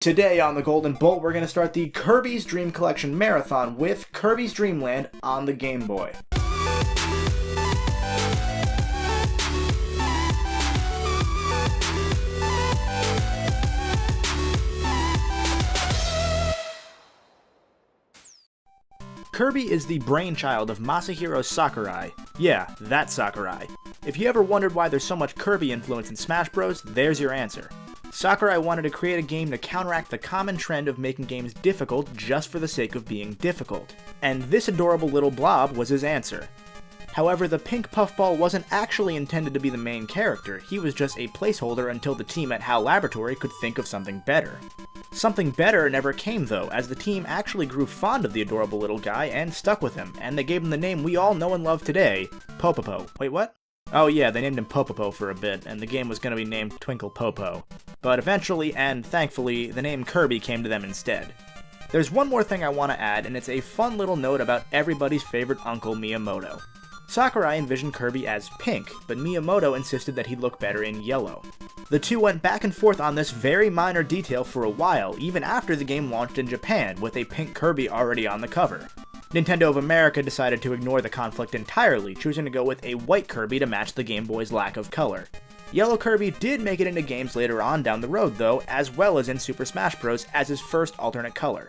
Today on the Golden Bolt, we're going to start the Kirby's Dream Collection Marathon with Kirby's Dream Land on the Game Boy. Kirby is the brainchild of Masahiro Sakurai. Yeah, that Sakurai. If you ever wondered why there's so much Kirby influence in Smash Bros., there's your answer. Sakurai wanted to create a game to counteract the common trend of making games difficult just for the sake of being difficult, and this adorable little blob was his answer. However, the pink puffball wasn't actually intended to be the main character, he was just a placeholder until the team at HAL Laboratory could think of something better. Something better never came though, as the team actually grew fond of the adorable little guy and stuck with him, and they gave him the name we all know and love today, Popopo. Wait, what? Oh yeah, they named him Popopo for a bit, and the game was going to be named Twinkle Popo. But eventually, and thankfully, the name Kirby came to them instead. There's one more thing I want to add, and it's a fun little note about everybody's favorite uncle, Miyamoto. Sakurai envisioned Kirby as pink, but Miyamoto insisted that he'd look better in yellow. The two went back and forth on this very minor detail for a while, even after the game launched in Japan, with a pink Kirby already on the cover. Nintendo of America decided to ignore the conflict entirely, choosing to go with a white Kirby to match the Game Boy's lack of color. Yellow Kirby did make it into games later on down the road though, as well as in Super Smash Bros. As his first alternate color.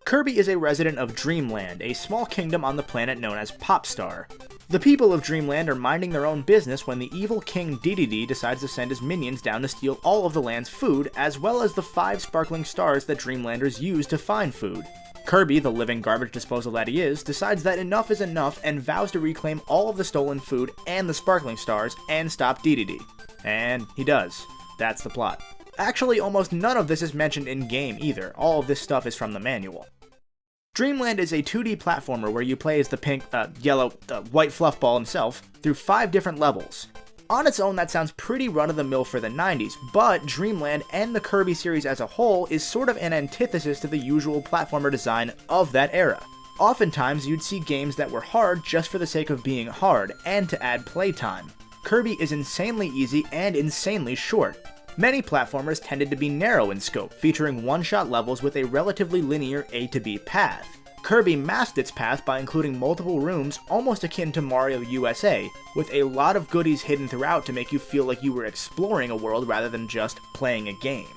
Kirby is a resident of Dream Land, a small kingdom on the planet known as Popstar. The people of Dream Land are minding their own business when the evil King Dedede decides to send his minions down to steal all of the land's food, as well as the 5 sparkling stars that Dreamlanders use to find food. Kirby, the living garbage disposal that he is, decides that enough is enough and vows to reclaim all of the stolen food and the sparkling stars and stop Dedede. And he does. That's the plot. Actually, almost none of this is mentioned in-game either. All of this stuff is from the manual. Dreamland is a 2D platformer where you play as the pink, white fluffball himself through 5 different levels. On its own, that sounds pretty run-of-the-mill for the 90s, but Dreamland and the Kirby series as a whole is sort of an antithesis to the usual platformer design of that era. Oftentimes, you'd see games that were hard just for the sake of being hard, and to add playtime. Kirby is insanely easy and insanely short. Many platformers tended to be narrow in scope, featuring one-shot levels with a relatively linear A to B path. Kirby masked its path by including multiple rooms almost akin to Mario USA, with a lot of goodies hidden throughout to make you feel like you were exploring a world rather than just playing a game.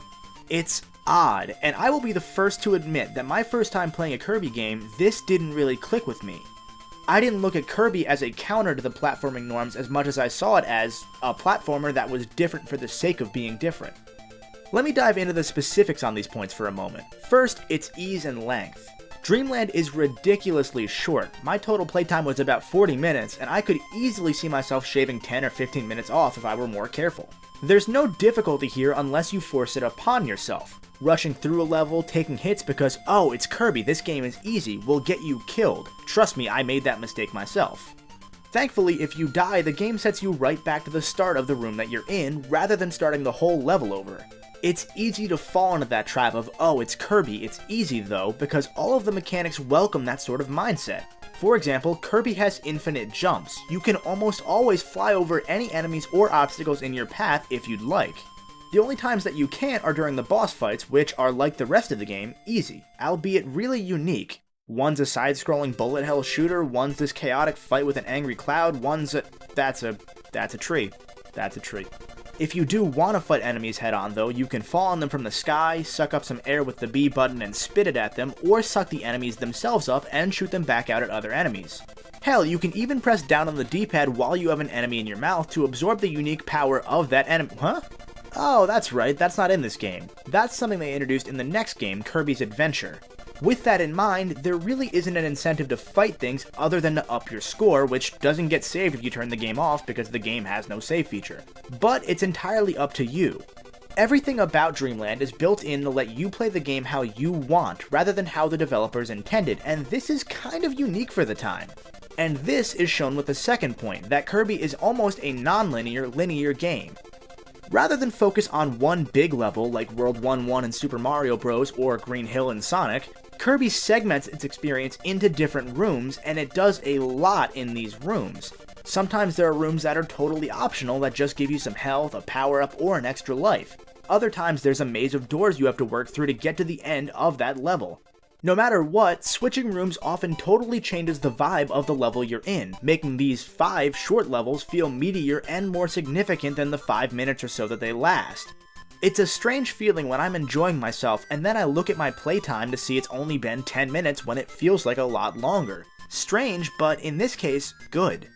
It's odd, and I will be the first to admit that my first time playing a Kirby game, this didn't really click with me. I didn't look at Kirby as a counter to the platforming norms as much as I saw it as a platformer that was different for the sake of being different. Let me dive into the specifics on these points for a moment. First, its ease and length. Dreamland is ridiculously short. My total playtime was about 40 minutes, and I could easily see myself shaving 10 or 15 minutes off if I were more careful. There's no difficulty here unless you force it upon yourself. Rushing through a level, taking hits because, oh, it's Kirby, this game is easy, will get you killed. Trust me, I made that mistake myself. Thankfully, if you die, the game sets you right back to the start of the room that you're in, rather than starting the whole level over. It's easy to fall into that trap of, oh, it's Kirby, it's easy though, because all of the mechanics welcome that sort of mindset. For example, Kirby has infinite jumps. You can almost always fly over any enemies or obstacles in your path if you'd like. The only times that you can't are during the boss fights, which are like the rest of the game, easy, albeit really unique. One's a side-scrolling bullet hell shooter, one's this chaotic fight with an angry cloud, one's a... That's a tree. That's a tree. If you do want to fight enemies head-on though, you can fall on them from the sky, suck up some air with the B button and spit it at them, or suck the enemies themselves up and shoot them back out at other enemies. Hell, you can even press down on the D-pad while you have an enemy in your mouth to absorb the unique power of that enemy. Huh? Oh, that's right, that's not in this game. That's something they introduced in the next game, Kirby's Adventure. With that in mind, there really isn't an incentive to fight things other than to up your score, which doesn't get saved if you turn the game off because the game has no save feature. But it's entirely up to you. Everything about Dreamland is built in to let you play the game how you want, rather than how the developers intended, and this is kind of unique for the time. And this is shown with the second point, that Kirby is almost a non-linear, linear game. Rather than focus on one big level like World 1-1 in Super Mario Bros. Or Green Hill in Sonic, Kirby segments its experience into different rooms, and it does a lot in these rooms. Sometimes there are rooms that are totally optional that just give you some health, a power-up, or an extra life. other times there's a maze of doors you have to work through to get to the end of that level. No matter what, switching rooms often totally changes the vibe of the level you're in, making these 5 short levels feel meatier and more significant than the 5 minutes or so that they last. It's a strange feeling when I'm enjoying myself and then I look at my playtime to see it's only been 10 minutes when it feels like a lot longer. Strange, but in this case, good.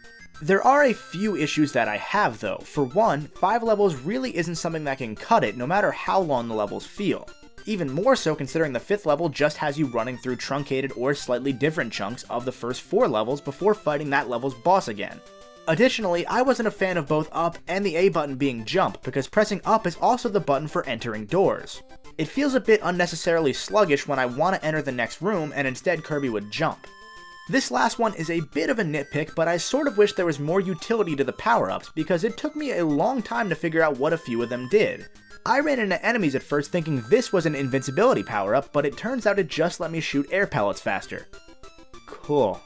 There are a few issues that I have though. For one, 5 levels really isn't something that can cut it no matter how long the levels feel. Even more so considering the 5th level just has you running through truncated or slightly different chunks of the first 4 levels before fighting that level's boss again. Additionally, I wasn't a fan of both up and the A button being jump, because pressing up is also the button for entering doors. It feels a bit unnecessarily sluggish when I want to enter the next room and instead Kirby would jump. This last one is a bit of a nitpick, but I sort of wish there was more utility to the power-ups because it took me a long time to figure out what a few of them did. I ran into enemies at first thinking this was an invincibility power-up, but it turns out it just let me shoot air pellets faster. Cool.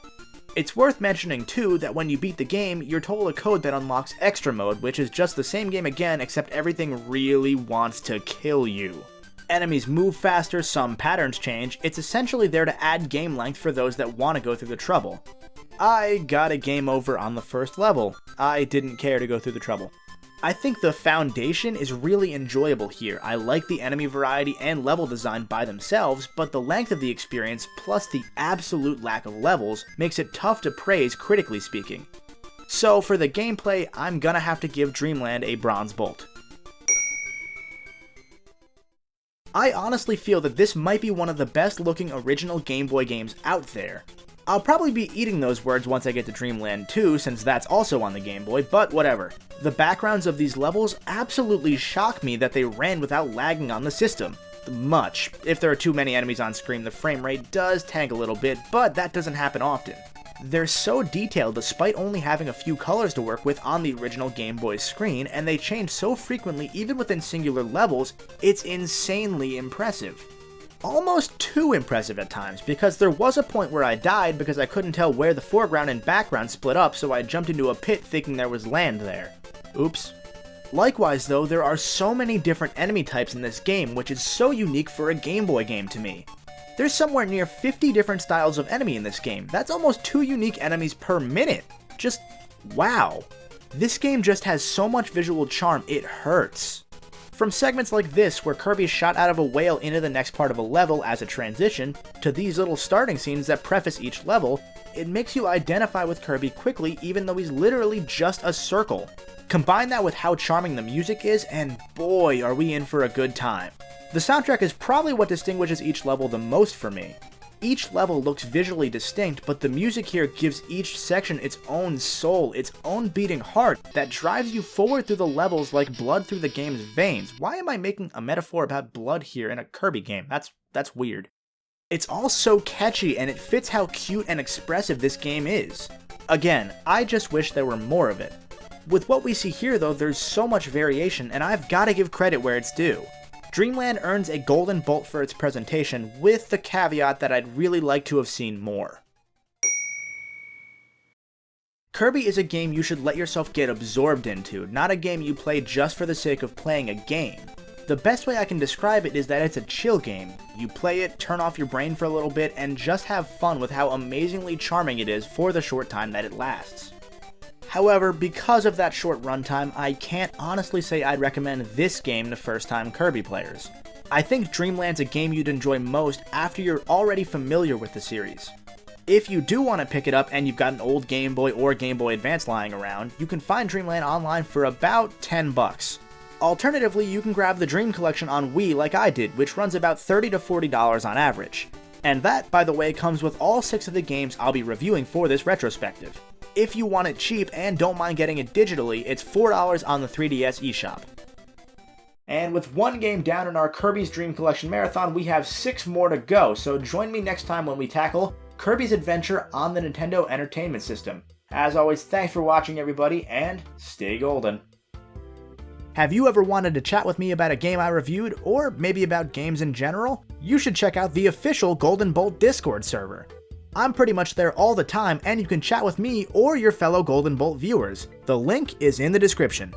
It's worth mentioning too that when you beat the game, you're told a code that unlocks Extra Mode, which is just the same game again except everything really wants to kill you. Enemies move faster, some patterns change, it's essentially there to add game length for those that want to go through the trouble. I got a game over on the first level. I didn't care to go through the trouble. I think the foundation is really enjoyable here. I like the enemy variety and level design by themselves, but the length of the experience plus the absolute lack of levels makes it tough to praise critically speaking. So for the gameplay, I'm gonna have to give Dreamland a bronze bolt. I honestly feel that this might be one of the best looking original Game Boy games out there. I'll probably be eating those words once I get to Dreamland 2, since that's also on the Game Boy, but whatever. The backgrounds of these levels absolutely shock me that they ran without lagging on the system. Much. If there are too many enemies on screen, the frame rate does tank a little bit, but that doesn't happen often. They're so detailed despite only having a few colors to work with on the original Game Boy screen, and they change so frequently even within singular levels, it's insanely impressive. Almost too impressive at times, because there was a point where I died because I couldn't tell where the foreground and background split up, so I jumped into a pit thinking there was land there. Oops. Likewise though, there are so many different enemy types in this game, which is so unique for a Game Boy game to me. There's somewhere near 50 different styles of enemy in this game. That's almost 2 unique enemies per minute. Just wow. This game just has so much visual charm, it hurts. From segments like this, where Kirby's shot out of a whale into the next part of a level as a transition, to these little starting scenes that preface each level, it makes you identify with Kirby quickly even though he's literally just a circle. Combine that with how charming the music is, and boy are we in for a good time. The soundtrack is probably what distinguishes each level the most for me. Each level looks visually distinct, but the music here gives each section its own soul, its own beating heart that drives you forward through the levels like blood through the game's veins. Why am I making a metaphor about blood here in a Kirby game? That's weird. It's all so catchy and it fits how cute and expressive this game is. Again, I just wish there were more of it. With what we see here though, there's so much variation and I've gotta give credit where it's due. Dreamland earns a golden bolt for its presentation, with the caveat that I'd really like to have seen more. Kirby is a game you should let yourself get absorbed into, not a game you play just for the sake of playing a game. The best way I can describe it is that it's a chill game. You play it, turn off your brain for a little bit, and just have fun with how amazingly charming it is for the short time that it lasts. However, because of that short runtime, I can't honestly say I'd recommend this game to first-time Kirby players. I think Dreamland's a game you'd enjoy most after you're already familiar with the series. If you do want to pick it up and you've got an old Game Boy or Game Boy Advance lying around, you can find Dreamland online for about $10. Alternatively, you can grab the Dream Collection on Wii like I did, which runs about $30 to $40 on average. And that, by the way, comes with all 6 of the games I'll be reviewing for this retrospective. If you want it cheap and don't mind getting it digitally, it's $4 on the 3DS eShop. And with one game down in our Kirby's Dream Collection marathon, we have 6 more to go, so join me next time when we tackle Kirby's Adventure on the Nintendo Entertainment System. As always, thanks for watching everybody, and stay golden. Have you ever wanted to chat with me about a game I reviewed, or maybe about games in general? You should check out the official Golden Bolt Discord server. I'm pretty much there all the time, and you can chat with me or your fellow Golden Bolt viewers. The link is in the description.